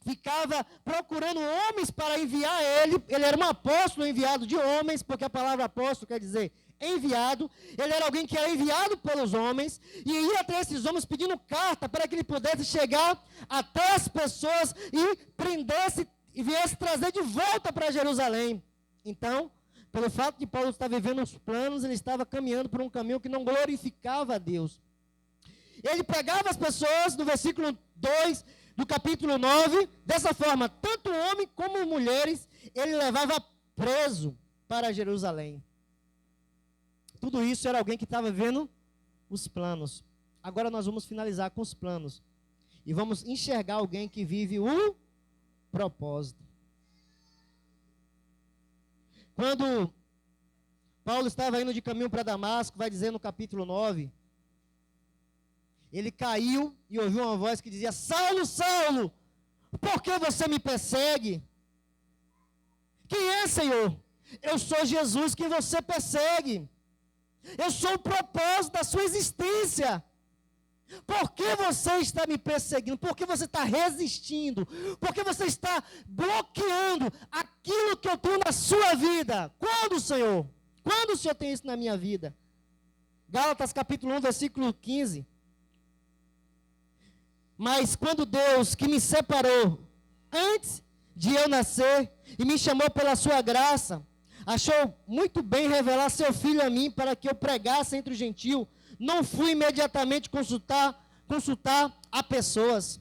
S1: ficava procurando homens para enviar ele era um apóstolo enviado de homens, porque a palavra apóstolo quer dizer enviado. Ele era alguém que era enviado pelos homens e ia até esses homens pedindo carta para que ele pudesse chegar até as pessoas e prendesse e viesse trazer de volta para Jerusalém. Então, pelo fato de Paulo estar vivendo os planos, ele estava caminhando por um caminho que não glorificava a Deus. Ele pegava as pessoas, no versículo 2 do capítulo 9, dessa forma, tanto homem como mulheres, ele levava preso para Jerusalém. Tudo isso era alguém que estava vendo os planos. Agora nós vamos finalizar com os planos. E vamos enxergar alguém que vive o propósito. Quando Paulo estava indo de caminho para Damasco, vai dizer no capítulo 9, ele caiu e ouviu uma voz que dizia, Saulo, Saulo, por que você me persegue? Quem é, Senhor? Eu sou Jesus que você persegue. Eu sou o propósito da sua existência. Por que você está me perseguindo? Por que você está resistindo? Por que você está bloqueando aquilo que eu tenho na sua vida? Quando, Senhor? Quando o Senhor tem isso na minha vida? Gálatas capítulo 1, versículo 15. Mas quando Deus, que me separou antes de eu nascer e me chamou pela sua graça, achou muito bem revelar seu filho a mim para que eu pregasse entre os gentios, não fui imediatamente consultar a pessoas.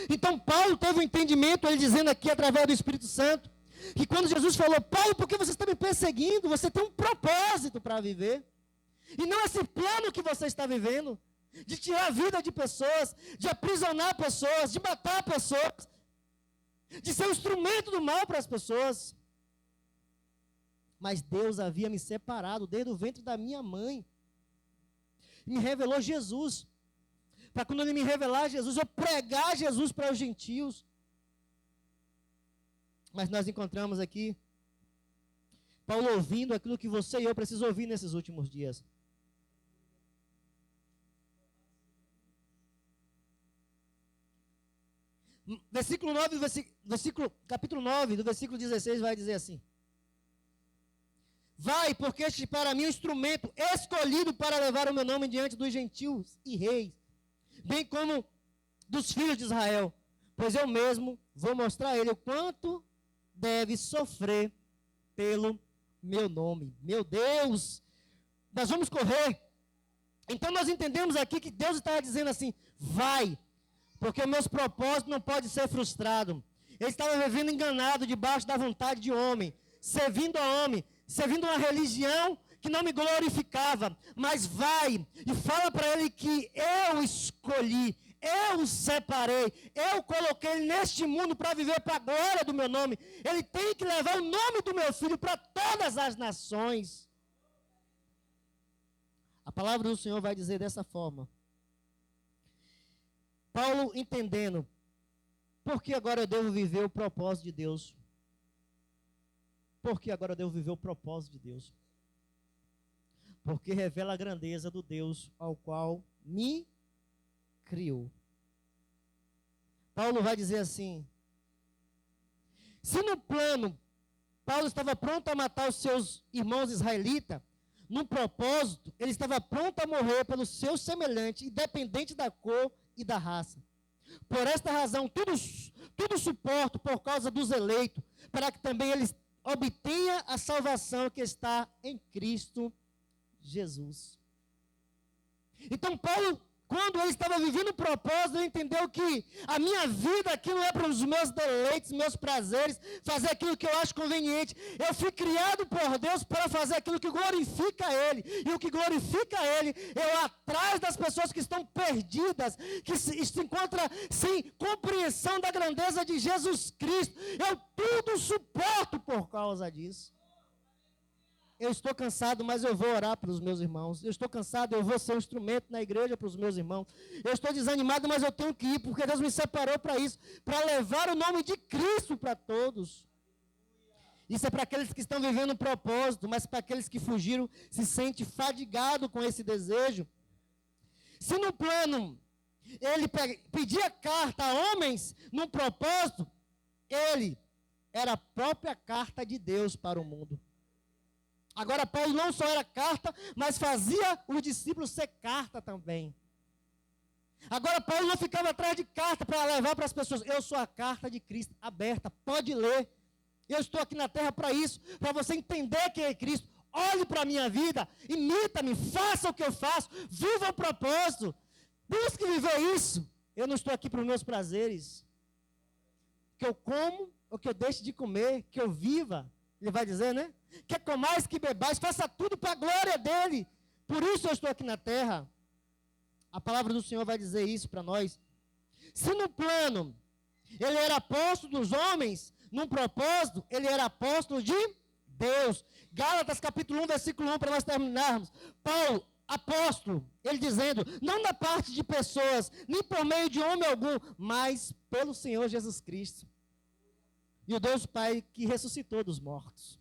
S1: Então Paulo teve um entendimento, ele dizendo aqui através do Espírito Santo, que quando Jesus falou, Paulo, por que você está me perseguindo? Você tem um propósito para viver. E não esse plano que você está vivendo, de tirar a vida de pessoas, de aprisionar pessoas, de matar pessoas, de ser um instrumento do mal para as pessoas. Mas Deus havia me separado desde o ventre da minha mãe. Me revelou Jesus. Para quando Ele me revelar Jesus, eu pregar Jesus para os gentios. Mas nós encontramos aqui Paulo ouvindo aquilo que você e eu precisamos ouvir nesses últimos dias. Versículo 9, capítulo 9, do versículo 16, vai dizer assim. Vai, porque este para mim é um instrumento escolhido para levar o meu nome diante dos gentios e reis, bem como dos filhos de Israel, pois eu mesmo vou mostrar a ele o quanto deve sofrer pelo meu nome. Meu Deus, nós vamos correr. Então nós entendemos aqui que Deus estava dizendo assim, vai, porque meus propósitos não podem ser frustrados. Ele estava vivendo enganado debaixo da vontade de homem, servindo a homem, servindo uma religião que não me glorificava, mas vai e fala para ele que eu escolhi, eu o separei, eu coloquei ele neste mundo para viver para a glória do meu nome. Ele tem que levar o nome do meu filho para todas as nações. A palavra do Senhor vai dizer dessa forma. Paulo entendendo, por que agora eu devo viver o propósito de Deus? Por que agora eu devo viver o propósito de Deus? Porque revela a grandeza do Deus ao qual me criou. Paulo vai dizer assim, se no plano Paulo estava pronto a matar os seus irmãos israelitas, no propósito, ele estava pronto a morrer pelo seu semelhante, independente da cor e da raça. Por esta razão, tudo suporto por causa dos eleitos, para que também eles obtenha a salvação que está em Cristo Jesus. Então Paulo, quando ele estava vivendo o propósito, ele entendeu que a minha vida aqui não é para os meus deleites, meus prazeres, fazer aquilo que eu acho conveniente. Eu fui criado por Deus para fazer aquilo que glorifica Ele. E o que glorifica Ele, eu atrás das pessoas que estão perdidas, que se encontram sem compreensão da grandeza de Jesus Cristo. Eu tudo suporto por causa disso. Eu estou cansado, mas eu vou orar para os meus irmãos. Eu estou cansado, eu vou ser um instrumento na igreja para os meus irmãos. Eu estou desanimado, mas eu tenho que ir, porque Deus me separou para isso, para levar o nome de Cristo para todos. Isso é para aqueles que estão vivendo um propósito, mas para aqueles que fugiram, se sente fadigado com esse desejo. Se no plano ele pedia carta a homens, no propósito, ele era a própria carta de Deus para o mundo. Agora, Paulo não só era carta, mas fazia os discípulos ser carta também. Agora, Paulo não ficava atrás de carta para levar para as pessoas. Eu sou a carta de Cristo aberta, pode ler. Eu estou aqui na terra para isso, para você entender quem é Cristo. Olhe para a minha vida, imita-me, faça o que eu faço, viva o propósito. Busque viver isso. Eu não estou aqui para os meus prazeres. Que eu como, ou que eu deixe de comer, que eu viva. Ele vai dizer, né? Quer comais, que bebais, faça tudo para a glória dele. Por isso eu estou aqui na terra. A palavra do Senhor vai dizer isso para nós. Se no plano ele era apóstolo dos homens, num propósito, ele era apóstolo de Deus. Gálatas capítulo 1, versículo 1, para nós terminarmos. Paulo, apóstolo, ele dizendo, não da parte de pessoas, nem por meio de homem algum, mas pelo Senhor Jesus Cristo. E o Deus Pai que ressuscitou dos mortos.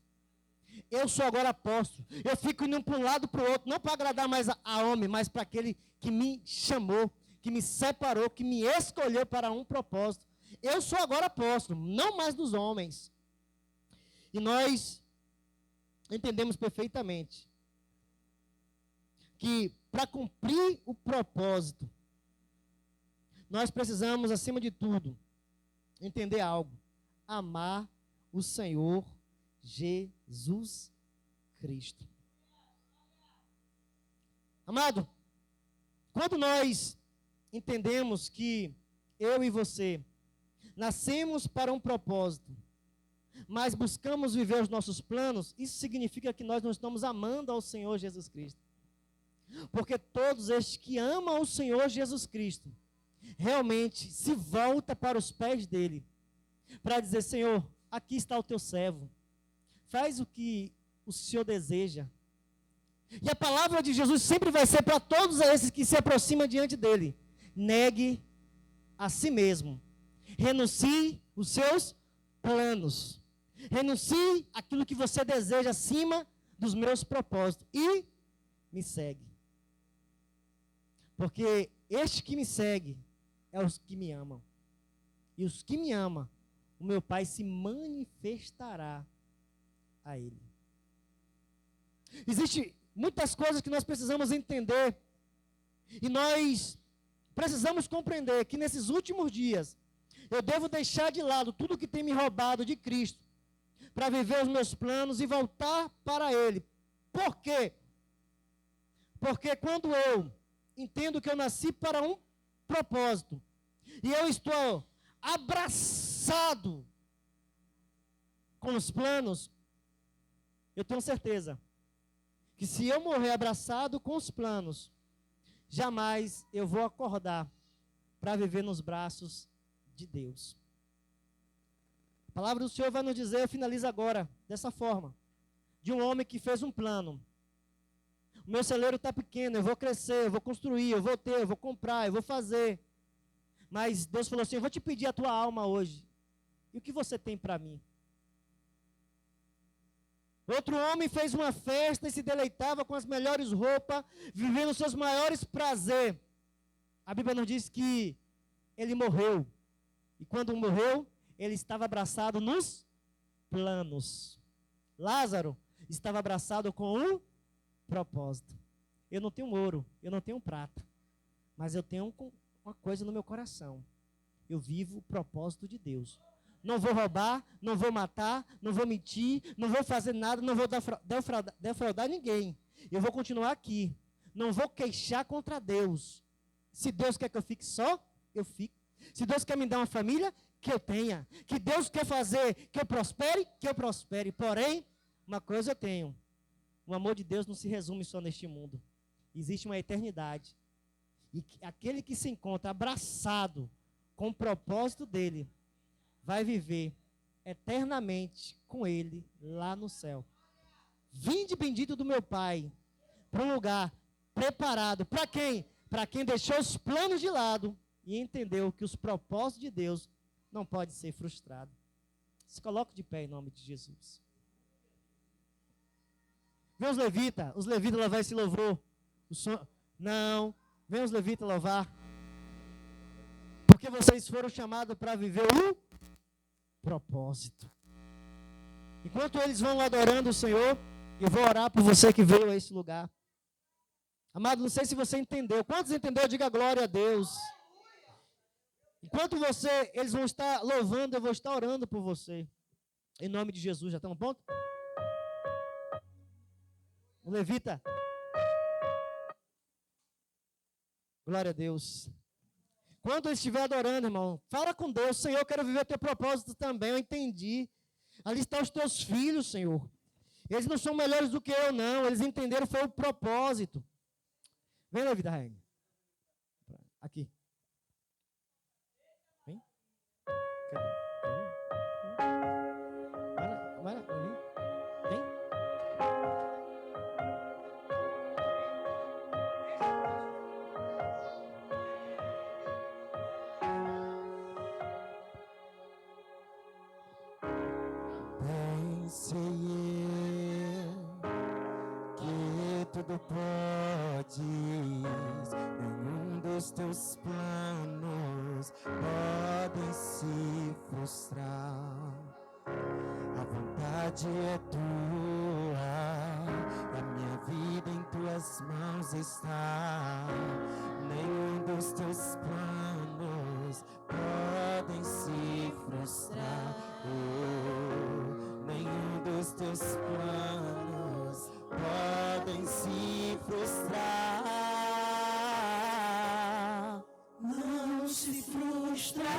S1: Eu sou agora apóstolo. Eu fico indo para um lado para o outro, não para agradar mais a homem, mas para aquele que me chamou, que me separou, que me escolheu para um propósito. Eu sou agora apóstolo, não mais dos homens. E nós entendemos perfeitamente que para cumprir o propósito, nós precisamos, acima de tudo, entender algo. Amar o Senhor Jesus Cristo. Amado, quando nós entendemos que eu e você nascemos para um propósito, mas buscamos viver os nossos planos, isso significa que nós não estamos amando ao Senhor Jesus Cristo. Porque todos estes que amam o Senhor Jesus Cristo, realmente se voltam para os pés dele, para dizer, Senhor, aqui está o teu servo, faz o que o Senhor deseja. E a palavra de Jesus sempre vai ser para todos esses que se aproximam diante dele, negue a si mesmo, renuncie os seus planos, renuncie aquilo que você deseja acima dos meus propósitos e me segue. Porque este que me segue é os que me amam. E os que me amam, o meu Pai se manifestará a ele. Existem muitas coisas que nós precisamos entender. E nós precisamos compreender que nesses últimos dias, eu devo deixar de lado tudo que tem me roubado de Cristo, para viver os meus planos e voltar para Ele. Por quê? Porque quando eu entendo que eu nasci para um propósito, e eu estou abraçado com os planos, eu tenho certeza que se eu morrer abraçado com os planos, jamais eu vou acordar para viver nos braços de Deus. A palavra do Senhor vai nos dizer, eu finalizo agora, dessa forma, de um homem que fez um plano. O meu celeiro está pequeno, eu vou crescer, eu vou construir, eu vou ter, eu vou comprar, eu vou fazer. Mas Deus falou assim, eu vou te pedir a tua alma hoje. E o que você tem para mim? Outro homem fez uma festa e se deleitava com as melhores roupas, vivendo os seus maiores prazeres. A Bíblia nos diz que ele morreu. E quando morreu, ele estava abraçado nos planos. Lázaro estava abraçado com um propósito. Eu não tenho ouro, eu não tenho prata, mas eu tenho uma coisa no meu coração. Eu vivo o propósito de Deus. Não vou roubar, não vou matar, não vou mentir, não vou fazer nada, não vou defraudar ninguém. Eu vou continuar aqui. Não vou queixar contra Deus. Se Deus quer que eu fique só, eu fico. Se Deus quer me dar uma família, que eu tenha. Que Deus quer fazer que eu prospere. Porém, uma coisa eu tenho. O amor de Deus não se resume só neste mundo. Existe uma eternidade. E aquele que se encontra abraçado com o propósito dele, vai viver eternamente com ele lá no céu. Vinde bendito do meu Pai, para um lugar preparado. Para quem? Para quem deixou os planos de lado e entendeu que os propósitos de Deus não podem ser frustrados. Se coloque de pé em nome de Jesus. Vem os levitas louvar esse louvor. Não, vem os levitas louvar. Porque vocês foram chamados para viver o propósito. Enquanto eles vão adorando o Senhor, eu vou orar por você que veio a esse lugar. Amado, não sei se você entendeu. Quantos entenderam? Diga glória a Deus. Enquanto eles vão estar louvando, eu vou estar orando por você. Em nome de Jesus, já está no ponto? O levita. Glória a Deus. Quando eu estiver adorando, irmão, fala com Deus. Senhor, eu quero viver teu propósito também. Eu entendi. Ali estão os teus filhos, Senhor. Eles não são melhores do que eu, não. Eles entenderam, foi o propósito. Vem, levita, Rainha. Aqui. Vem. Vai lá. Vem.
S2: Sei eu que tudo podes, nenhum dos teus planos podem se frustrar. A vontade é tua, a minha vida em tuas mãos está. Nenhum dos teus planos podem se frustrar. Nenhum dos teus planos podem se frustrar. Não se frustrarão,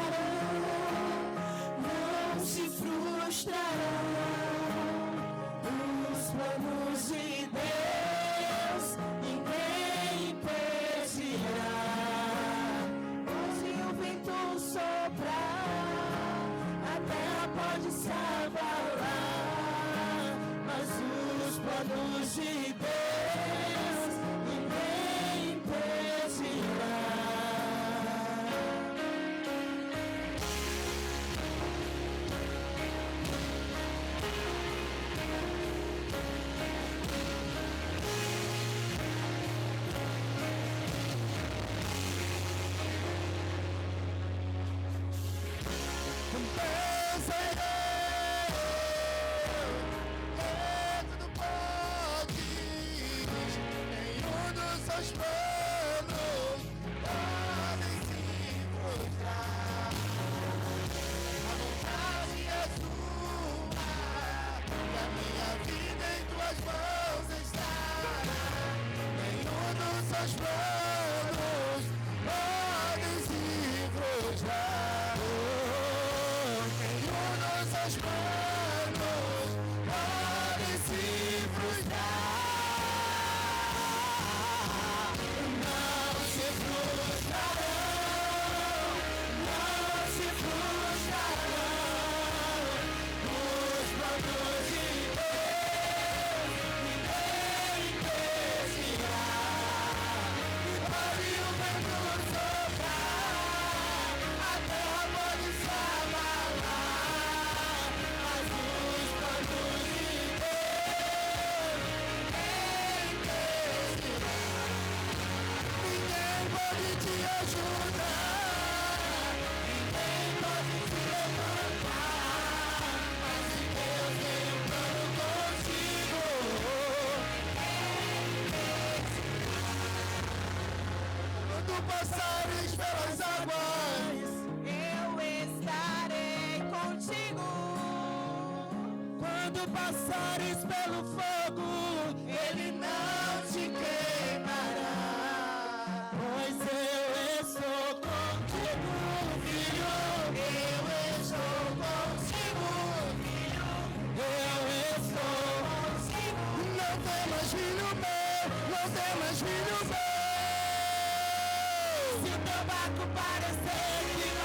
S2: não se frustrarão. Os planos de Deus ninguém impedirá. Se o vento soprar, a terra pode se abalar, mas os planos de Deus ninguém impedirá. Tudo pode, seus planos podem se frustrar. A vontade é sua, e a minha vida em tuas mãos está. Nenhum dos seus planos podem se frustrar. Nenhum dos seus planos podem se frustrar. Não se frustrarão, não se frustrarão os planos de Deus, e nem impedirá. E pode o vento soprar, a terra pode se abalar, mas os planos de Deus nem impedirá. Ninguém pode te ajudar, ninguém pode te levantar, mas se Deus tem um plano contigo, quando passares pelas águas, eu estarei contigo. Quando passares pelo fogo, ele não te queimará. Pois eu estou contigo, filho. Eu estou contigo, filho. Eu estou contigo. Não temas, filho meu. Não temas, filho meu. Se o teu barco parecer